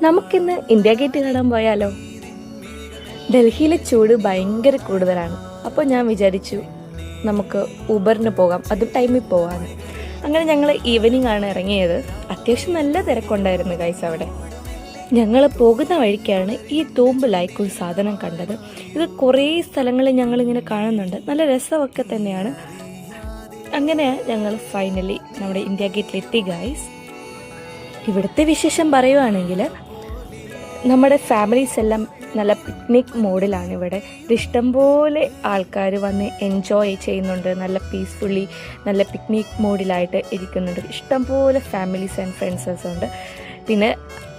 നമുക്കിന്ന് India gate കാണാൻ പോയാലോ? ഡൽഹിയിലെ ചൂട് ഭയങ്കര കൂടുതലാണ്. അപ്പോൾ ഞാൻ വിചാരിച്ചു നമുക്ക് ഊബറിന് പോകാം, അതും ടൈമിൽ പോകാമെന്ന്. അങ്ങനെ ഞങ്ങൾ ഈവനിങ് ആണ് ഇറങ്ങിയത്. അത്യാവശ്യം നല്ല തിരക്കുണ്ടായിരുന്നു ഗൈസ് അവിടെ. ഞങ്ങൾ പോകുന്ന വഴിക്കാണ് ഈ തൂമ്പ് ലൈക്ക് ഒരു സാധനം കണ്ടത്. ഇത് കുറേ സ്ഥലങ്ങളിൽ ഞങ്ങളിങ്ങനെ കാണുന്നുണ്ട്, നല്ല രസമൊക്കെ തന്നെയാണ്. അങ്ങനെ ഞങ്ങൾ ഫൈനലി നമ്മുടെ ഇന്ത്യ ഗേറ്റിലെത്തി ഗൈസ്. ഇവിടുത്തെ വിശേഷം പറയുവാണെങ്കിൽ നമ്മുടെ ഫാമിലീസ് എല്ലാം നല്ല പിക്നിക് മോഡിലാണ് ഇവിടെ. ഇഷ്ടംപോലെ ആൾക്കാർ വന്ന് എൻജോയ് ചെയ്യുന്നുണ്ട്, നല്ല പീസ്ഫുള്ളി നല്ല പിക്നിക് മോഡിലായിട്ട് ഇരിക്കുന്നുണ്ട്. ഇഷ്ടംപോലെ ഫാമിലീസ് ആൻഡ് ഫ്രണ്ട്സസ് ഉണ്ട്. പിന്നെ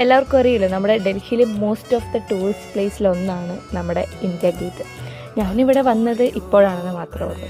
എല്ലാവർക്കും അറിയില്ല, നമ്മുടെ ഡൽഹിയിലെ മോസ്റ്റ് ഓഫ് ദ ടൂറിസ്റ്റ് പ്ലേസിലൊന്നാണ് നമ്മുടെ ഇന്ത്യ ഗേറ്റ്. ഞാനിവിടെ വന്നത് ഇപ്പോഴാണെന്ന് മാത്രമേ ഉള്ളൂ.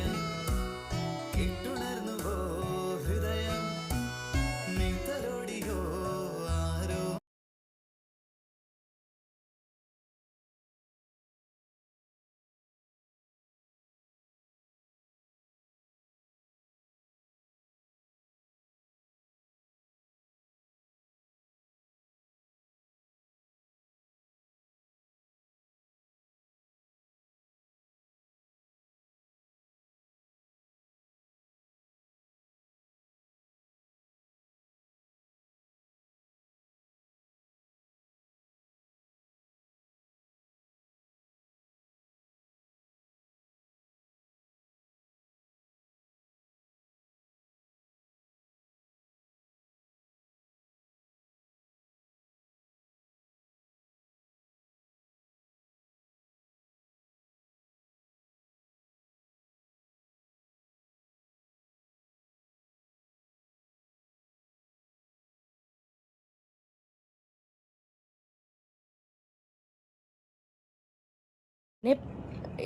പിന്നെ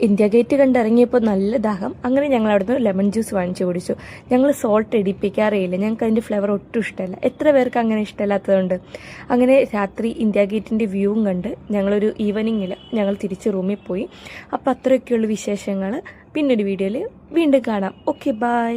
ഇന്ത്യ ഗേറ്റ് കണ്ടിറങ്ങിയപ്പോൾ നല്ല ദാഹം. അങ്ങനെ ഞങ്ങൾ അവിടുന്ന് ലെമൺ ജ്യൂസ് വാങ്ങിച്ചു കുടിച്ചു. ഞങ്ങൾ സോൾട്ട് ഇടിപ്പിക്കാറേയില്ല, ഞങ്ങൾക്ക് അതിൻ്റെ ഫ്ലേവർ ഒട്ടും ഇഷ്ടമല്ല. എത്ര പേർക്ക് അങ്ങനെ ഇഷ്ടമല്ലാത്തതുകൊണ്ട്. അങ്ങനെ രാത്രി ഇന്ത്യ ഗേറ്റിൻ്റെ വ്യൂവും കണ്ട് ഞങ്ങളൊരു ഈവനിങ്ങിൽ ഞങ്ങൾ തിരിച്ച് റൂമിൽ പോയി. അപ്പോൾ അത്രയൊക്കെയുള്ള വിശേഷങ്ങൾ പിന്നൊരു വീഡിയോയിൽ വീണ്ടും കാണാം. Okay, by.